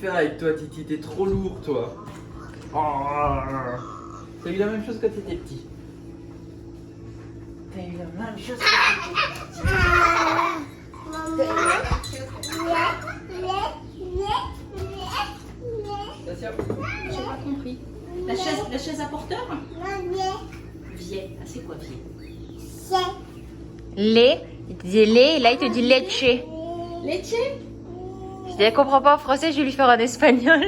faire avec toi, Titi? T'es trop lourd, toi. Oh. T'as eu la même chose quand t'étais petit. T'as eu la même chose quand t'étais petit. J'ai pas compris. La chaise à porteur? Viet. Ah, c'est quoi viet? Lait. Il te dit lait et là il te dit leche. Leche? Je dis, elle comprend pas en français, je vais lui faire en espagnol.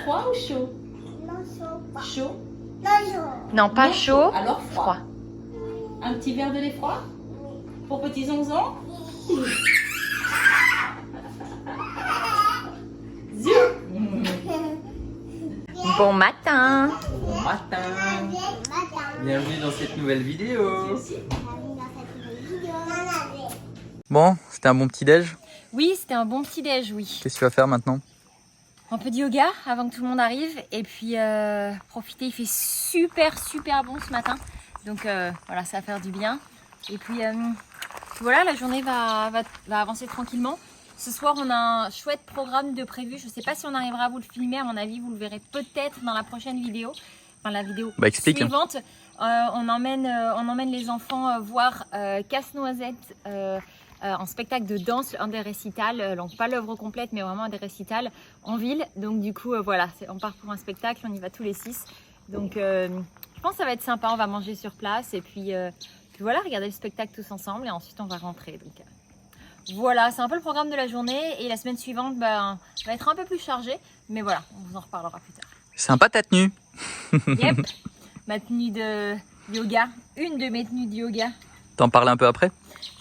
Froid ou chaud? Chaud. Non, pas Non, chaud. Alors froid. Un petit verre de lait froid? Pour petits zonzons? Bon matin. Bon matin. Bienvenue dans cette nouvelle vidéo. Bon, c'était un bon petit déj. Oui, c'était un bon petit déj, oui. Qu'est-ce que tu vas faire maintenant? Un peu de yoga avant que tout le monde arrive et puis profiter, il fait super bon ce matin. Donc voilà, ça va faire du bien. Et puis voilà, la journée va avancer tranquillement. Ce soir, on a un chouette programme de prévu. Je ne sais pas si on arrivera à vous le filmer. À mon avis, vous le verrez peut-être dans la prochaine vidéo. Enfin, la vidéo suivante. On emmène les enfants voir Casse-Noisette en spectacle de danse, un des récitals. Donc pas l'œuvre complète, mais vraiment un des récitals en ville. Donc du coup, voilà, on part pour un spectacle. On y va tous les 6. Donc je pense que ça va être sympa. On va manger sur place. Et puis voilà, regarder le spectacle tous ensemble. Et ensuite, on va rentrer. Donc voilà, c'est un peu le programme de la journée et la semaine suivante va être un peu plus chargée. Mais voilà, on vous en reparlera plus tard. Sympa ta tenue. Yep, ma tenue de yoga, une de mes tenues de yoga. T'en parles un peu après?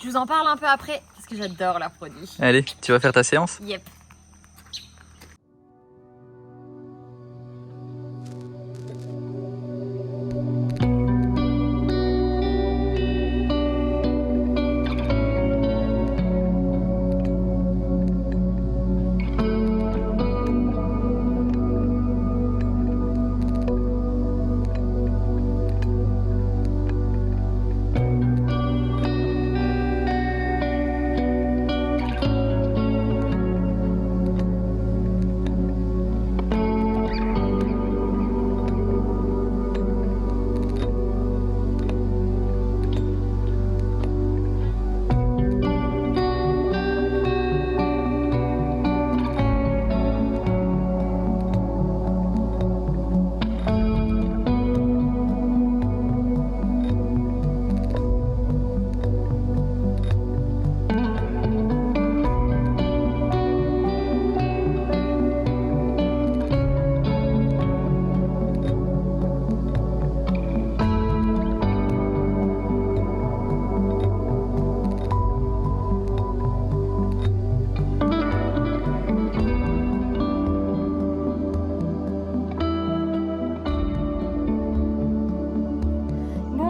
Je vous en parle un peu après parce que j'adore la produit. Allez, tu vas faire ta séance? Yep.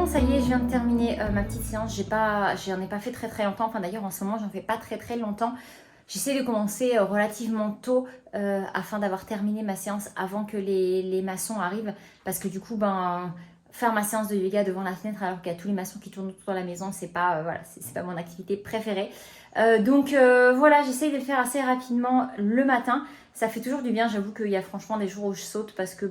Ça y est, je viens de terminer ma petite séance. J'en ai pas fait très longtemps. Enfin d'ailleurs en ce moment j'en fais pas très longtemps. J'essaie de commencer relativement tôt afin d'avoir terminé ma séance avant que les maçons arrivent. Parce que du coup, faire ma séance de yoga devant la fenêtre alors qu'il y a tous les maçons qui tournent autour de la maison, c'est pas, c'est pas mon activité préférée. Donc voilà, j'essaie de le faire assez rapidement le matin. Ça fait toujours du bien. J'avoue qu'il y a franchement des jours où je saute parce que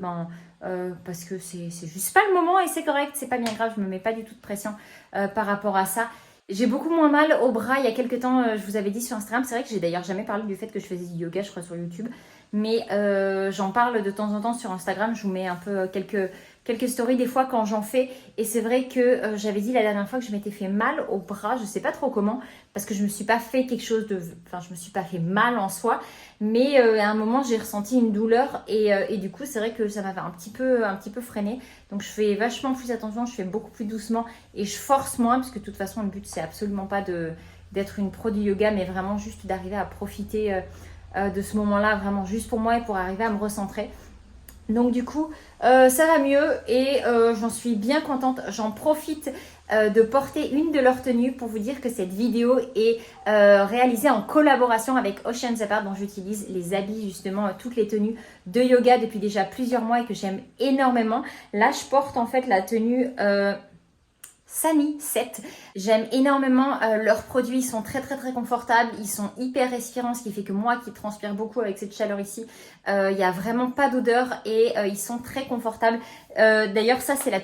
c'est juste pas le moment et c'est correct, c'est pas bien grave, je me mets pas du tout de pression par rapport à ça. J'ai beaucoup moins mal au bras il y a quelques temps, je vous avais dit sur Instagram, c'est vrai que j'ai d'ailleurs jamais parlé du fait que je faisais du yoga, je crois, sur YouTube, mais j'en parle de temps en temps sur Instagram, je vous mets un peu quelques stories des fois quand j'en fais, et c'est vrai que j'avais dit la dernière fois que je m'étais fait mal au bras, je sais pas trop comment, parce que je me suis pas fait je me suis pas fait mal en soi, mais à un moment j'ai ressenti une douleur et du coup c'est vrai que ça m'avait un petit peu freiné, donc je fais vachement plus attention, je fais beaucoup plus doucement et je force moins, parce que de toute façon le but c'est absolument pas d'être une pro du yoga, mais vraiment juste d'arriver à profiter de ce moment-là, vraiment juste pour moi et pour arriver à me recentrer. Donc du coup, ça va mieux et j'en suis bien contente. J'en profite de porter une de leurs tenues pour vous dire que cette vidéo est réalisée en collaboration avec Oceans Apart, dont j'utilise les habits, justement, toutes les tenues de yoga depuis déjà plusieurs mois et que j'aime énormément. Là, je porte en fait la tenue Sani 7. J'aime énormément leurs produits, ils sont très confortables, ils sont hyper respirants, ce qui fait que moi qui transpire beaucoup avec cette chaleur ici, il n'y a vraiment pas d'odeur et ils sont très confortables. D'ailleurs ça c'est la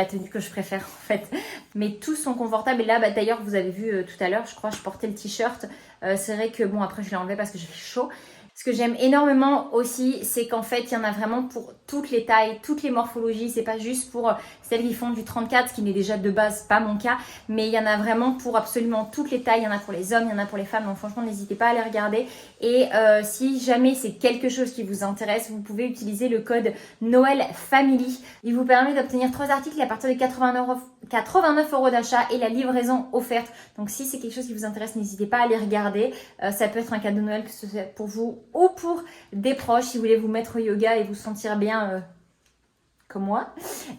tenue que je préfère en fait, mais tous sont confortables et là d'ailleurs vous avez vu tout à l'heure, je crois je portais le t-shirt, c'est vrai que bon après je l'ai enlevé parce que j'ai fait chaud. Ce que j'aime énormément aussi, c'est qu'en fait, il y en a vraiment pour toutes les tailles, toutes les morphologies. C'est pas juste pour celles qui font du 34, ce qui n'est déjà de base pas mon cas. Mais il y en a vraiment pour absolument toutes les tailles. Il y en a pour les hommes, il y en a pour les femmes. Donc franchement, n'hésitez pas à les regarder. Et si jamais c'est quelque chose qui vous intéresse, vous pouvez utiliser le code Noël Family. Il vous permet d'obtenir 3 articles à partir de 89 € d'achat et la livraison offerte. Donc si c'est quelque chose qui vous intéresse, n'hésitez pas à les regarder. Ça peut être un cadeau de Noël que ce soit pour vous ou pour des proches si vous voulez vous mettre au yoga et vous sentir bien comme moi.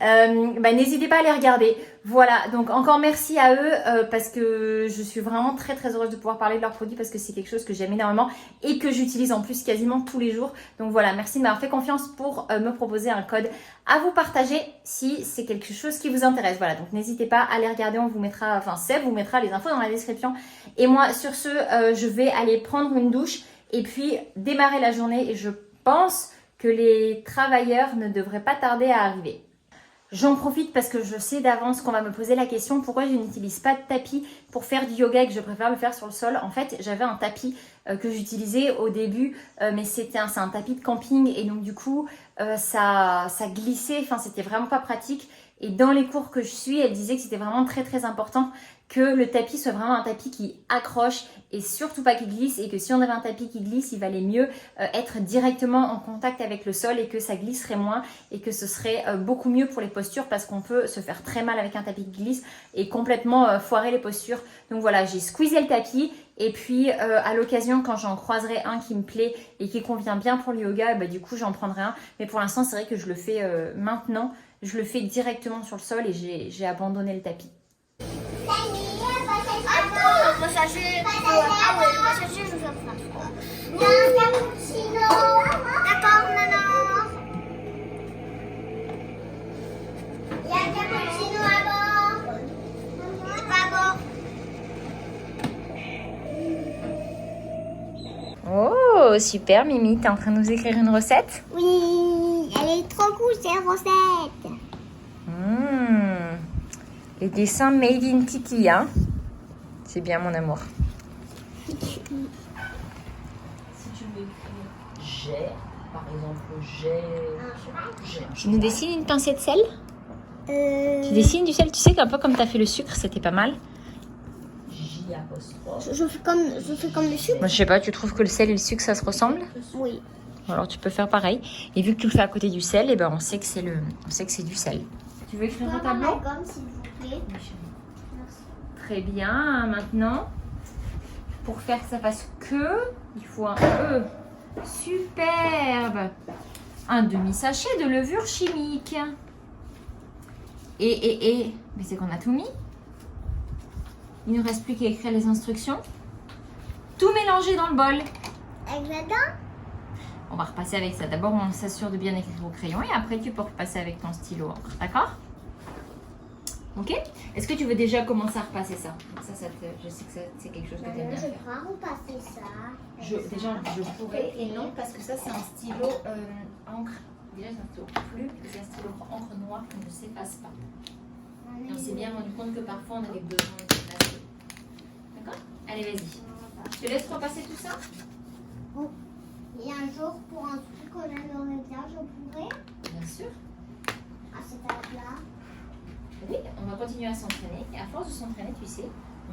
N'hésitez pas à les regarder. Voilà, donc encore merci à eux parce que je suis vraiment très heureuse de pouvoir parler de leurs produits parce que c'est quelque chose que j'aime énormément et que j'utilise en plus quasiment tous les jours. Donc voilà, merci de m'avoir fait confiance pour me proposer un code à vous partager si c'est quelque chose qui vous intéresse. Voilà, donc n'hésitez pas à les regarder, on vous mettra, enfin Seb vous mettra les infos dans la description. Et moi sur ce, je vais aller prendre une douche et puis démarrer la journée et je pense que les travailleurs ne devraient pas tarder à arriver. J'en profite parce que je sais d'avance qu'on va me poser la question pourquoi je n'utilise pas de tapis pour faire du yoga et que je préfère le faire sur le sol. En fait, j'avais un tapis que j'utilisais au début, mais c'est un tapis de camping et donc du coup, ça glissait, enfin c'était vraiment pas pratique. Et dans les cours que je suis, elle disait que c'était vraiment très important que le tapis soit vraiment un tapis qui accroche et surtout pas qui glisse et que si on avait un tapis qui glisse, il valait mieux être directement en contact avec le sol et que ça glisserait moins et que ce serait beaucoup mieux pour les postures parce qu'on peut se faire très mal avec un tapis qui glisse et complètement foirer les postures. Donc voilà, j'ai squeezé le tapis et puis à l'occasion quand j'en croiserai un qui me plaît et qui convient bien pour le yoga, du coup j'en prendrai un. Mais pour l'instant c'est vrai que je le fais maintenant, je le fais directement sur le sol et j'ai abandonné le tapis. Attends, passager. Ah ouais, passager, je vais faire cappuccino. D'accord, maman. Il y a un cappuccino à bord. Pas à bord. Oh super Mimi, t'es en train de nous écrire une recette? Oui, elle est trop cool cette recette. Les dessins made in Titi, hein? C'est bien mon amour. Si tu veux écrire j'ai, par exemple j'ai. Tu nous dessines une pincée de sel? Tu dessines du sel, tu sais qu'un peu comme t'as fait le sucre, c'était pas mal. J apostrophe. Je fais comme le sucre. Moi, je sais pas, tu trouves que le sel et le sucre ça se ressemble? Oui. Alors tu peux faire pareil. Et vu que tu le fais à côté du sel, et on sait que c'est du sel. Tu veux écrire un tableau? Gomme, s'il vous plaît. Merci. Très bien. Maintenant, pour faire que ça fasse que, il faut un E. Superbe. Un demi-sachet de levure chimique. Et, mais c'est qu'on a tout mis. Il ne nous reste plus qu'à écrire les instructions. Tout mélanger dans le bol. Exactement. On va repasser avec ça. D'abord, on s'assure de bien écrire au crayon et après, tu peux repasser avec ton stylo. D'accord? Ok? Est-ce que tu veux déjà commencer à repasser ça? Je sais que c'est quelque chose que tu aimes bien Je faire. vais repasser ça. Déjà, je pourrais et non parce que ça, c'est un stylo encre. Déjà, c'est un stylo plume et c'est un stylo encre noire qui ne s'efface pas. Et on s'est bien rendu compte que parfois, on avait besoin de s'effacer. D'accord? Allez, vas-y. Je te laisse repasser tout ça? Et un jour, pour un truc que j'aimerais bien, je pourrais. Bien sûr. À cet âge-là. Oui, on va continuer à s'entraîner. Et à force de s'entraîner, tu sais,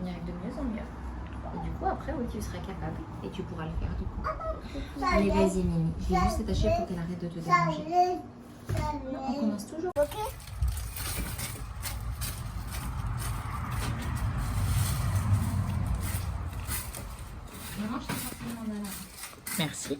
on y arrive de mieux en mieux. Et du coup, après, oui, tu seras capable. Et tu pourras le faire du coup. Allez, vas-y, Mimi. Je vais juste t'attacher pour qu'elle arrête de te déranger. Non, on commence toujours. Ok. Merci.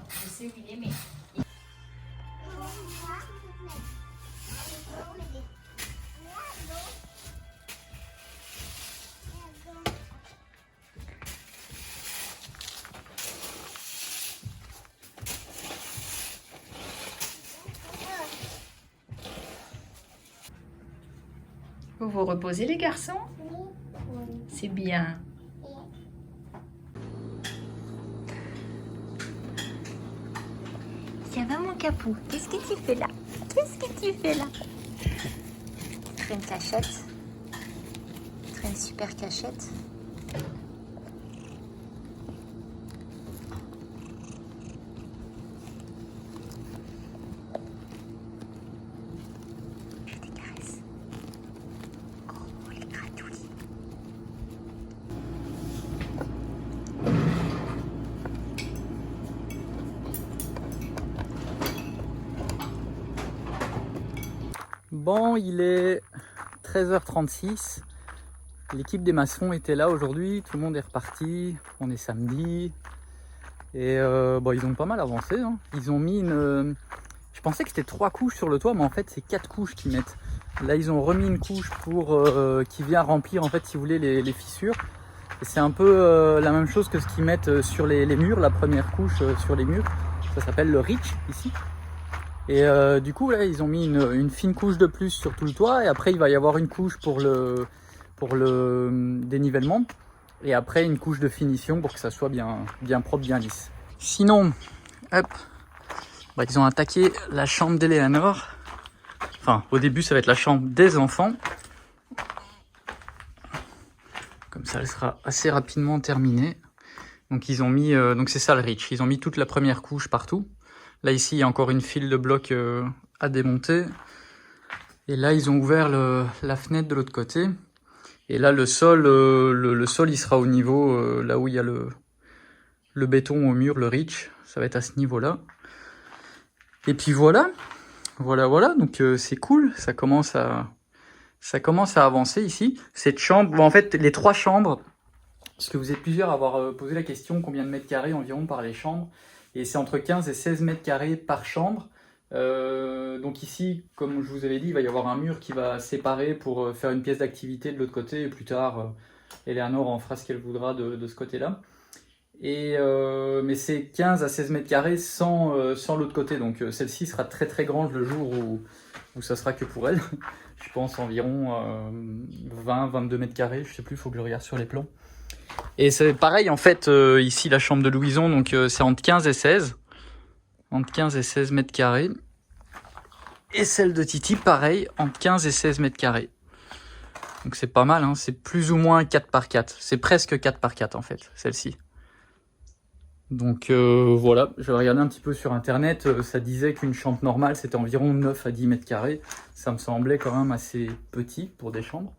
Je sais Vous vous reposez les garçons? C'est bien. Ça va mon capou? Qu'est-ce que tu fais là? Qu'est-ce que tu fais là? Tu fais une cachette. Tu fais une super cachette. Je te caresse. Oh, il gratouille. Bon, il est 13h36. L'équipe des maçons était là aujourd'hui. Tout le monde est reparti. On est samedi. Et bon, ils ont pas mal avancé. Hein. Ils ont mis une... Je pensais que c'était 3 couches sur le toit, mais en fait, c'est 4 couches qu'ils mettent. Là, ils ont remis une couche pour qui vient remplir, en fait, si vous voulez, les fissures. Et c'est un peu la même chose que ce qu'ils mettent sur les murs, la première couche sur les murs. Ça s'appelle le Rich, ici. Et du coup là ils ont mis une fine couche de plus sur tout le toit et après il va y avoir une couche pour le dénivellement et après une couche de finition pour que ça soit bien propre, bien lisse. Sinon, hop, bah, ils ont attaqué la chambre d'Eleanor. Enfin au début ça va être la chambre des enfants. Comme ça elle sera assez rapidement terminée. Donc ils ont mis, donc c'est ça le Rich, ils ont mis toute la première couche partout. Là, ici, il y a encore une file de blocs à démonter. Et là, ils ont ouvert la fenêtre de l'autre côté. Et là, le sol, le sol, il sera au niveau, là où il y a le béton au mur, le Rich. Ça va être à ce niveau-là. Et puis voilà. Voilà. Donc, c'est cool. Ça commence à avancer ici. Cette chambre, bon, en fait, les 3 chambres, parce que vous êtes plusieurs à avoir posé la question, combien de mètres carrés environ par les chambres? Et c'est entre 15 et 16 mètres carrés par chambre. Donc ici, comme je vous avais dit, il va y avoir un mur qui va séparer pour faire une pièce d'activité de l'autre côté. Et plus tard, Eleanor en fera ce qu'elle voudra de ce côté-là. Mais c'est 15 à 16 mètres carrés sans l'autre côté. Donc celle-ci sera très très grande le jour où ça sera que pour elle. Je pense environ 20-22 mètres carrés. Je sais plus, il faut que je regarde sur les plans. Et c'est pareil en fait, ici la chambre de Louison, donc c'est entre 15 et 16. Entre 15 et 16 mètres carrés. Et celle de Titi, pareil, entre 15 et 16 mètres carrés. Donc c'est pas mal, hein, c'est plus ou moins 4 par 4. C'est presque 4 par 4 en fait, celle-ci. Donc voilà, je regardais un petit peu sur internet, ça disait qu'une chambre normale c'était environ 9 à 10 mètres carrés. Ça me semblait quand même assez petit pour des chambres.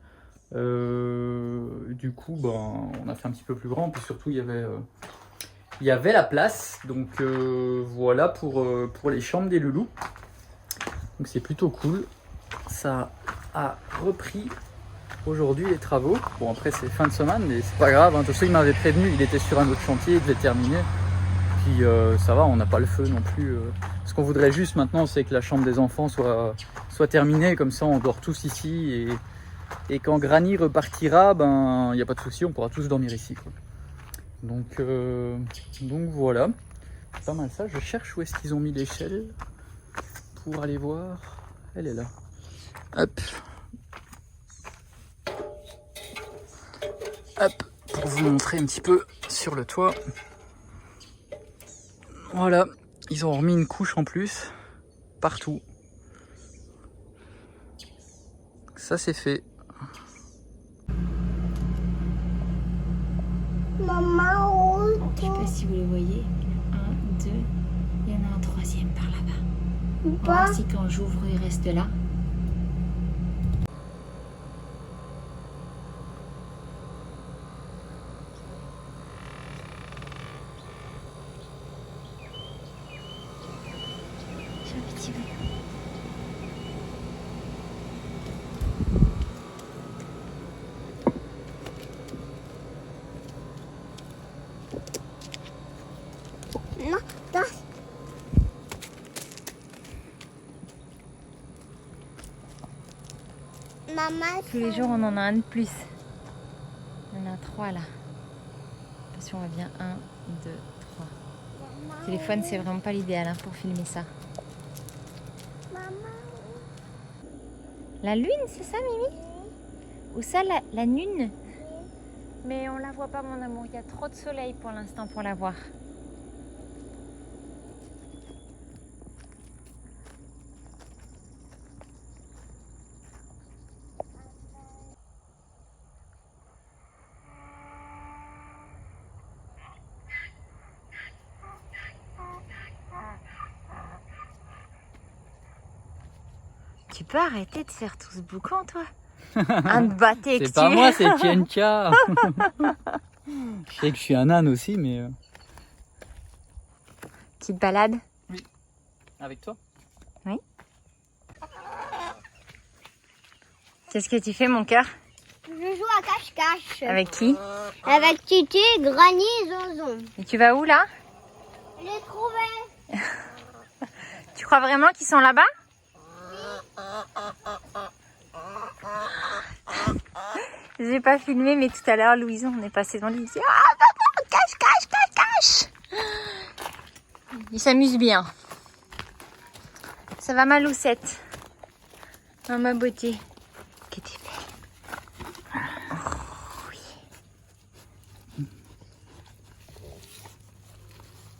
Du coup, ben, on a fait un petit peu plus grand, puis surtout il y avait la place. Donc voilà pour les chambres des loulous. Donc c'est plutôt cool. Ça a repris aujourd'hui les travaux. Bon après c'est fin de semaine, mais c'est pas grave. Hein. De toute façon il m'avait prévenu, il était sur un autre chantier, il devait terminer. Puis ça va, on n'a pas le feu non plus. Ce qu'on voudrait juste maintenant, c'est que la chambre des enfants soit terminée. Comme ça on dort tous ici et quand Granny repartira, ben il n'y a pas de souci, on pourra tous dormir ici, quoi. Donc voilà, c'est pas mal ça. Je cherche où est-ce qu'ils ont mis l'échelle pour aller voir. Elle est là. Hop. Hop, pour vous montrer un petit peu sur le toit. Voilà, ils ont remis une couche en plus partout. Ça c'est fait. Maman, où Je sais pas si vous les voyez. 1, 2, il y en a un troisième par là-bas. On va voir si quand j'ouvre, il reste là. J'ai un petit peu. Non, non. Maman, Tous les jours, on en a un de plus. Il y en a 3 là. Attention, on va bien. 1, 2, 3. Le téléphone, c'est vraiment pas l'idéal hein, pour filmer ça. maman. La lune, c'est ça, Mimi? Où ça, la lune? Mais on la voit pas, mon amour. Il y a trop de soleil pour l'instant pour la voir. Tu peux arrêter de faire tout ce boucan, toi? Un de batté que C'est pas moi, c'est Tienka. Je sais que je suis un âne aussi, mais... Petite balade. Avec toi? Qu'est-ce que tu fais, mon cœur? Je joue à cache-cache. Avec qui? Avec Titi, Granny et Zonzon. Et tu vas où, là? Je l'ai trouvé. Tu crois vraiment qu'ils sont là-bas? J'ai pas filmé, mais tout à l'heure, Louison, on est passé dans l'île. Ah, papa, cache, cache, cache, cache. Il s'amuse bien. Ça va, ma Loucette? Oh, ma beauté. Que t'es belle. Oh, oui.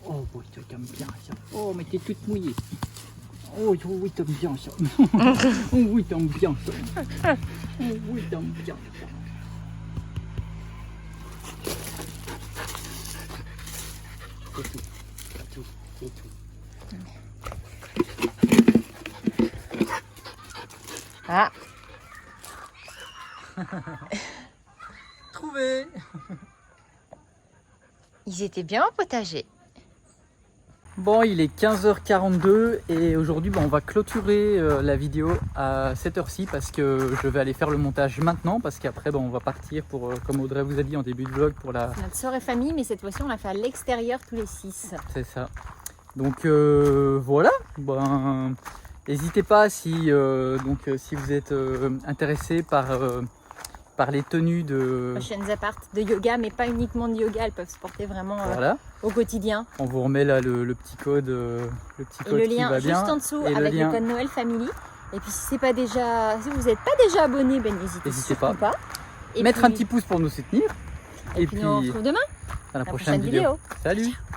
Oh, oui, t'aimes bien ça. Oh, mais t'es toute mouillée. Oh, oui, t'aimes bien ça. Oh, oui, t'aimes bien ça. Oh, oui, t'aimes bien ça. C'est tout. C'est tout. C'est tout. Ah. Trouvé. Ils étaient bien au potager. Bon, il est 15h42 et aujourd'hui on va clôturer la vidéo à cette heure-ci parce que je vais aller faire le montage maintenant parce qu'après on va partir pour, comme Audrey vous a dit en début de vlog, pour la... Notre soirée famille, mais cette fois-ci on l'a fait à l'extérieur tous les 6. C'est ça. Donc voilà, ben, n'hésitez pas si vous êtes intéressé par les tenues de... Prochaines appartes de yoga, mais pas uniquement de yoga, elles peuvent se porter vraiment Voilà, au quotidien. on vous remet là le petit code, Et qui le lien va juste bien. en dessous Et avec lien- le code Noël Family. Et puis si vous n'êtes pas déjà abonné, ben n'hésitez surtout pas. Et Mettre puis- un petit pouce pour nous soutenir. Et puis nous on se retrouve demain à la la prochaine vidéo. Salut. Ciao.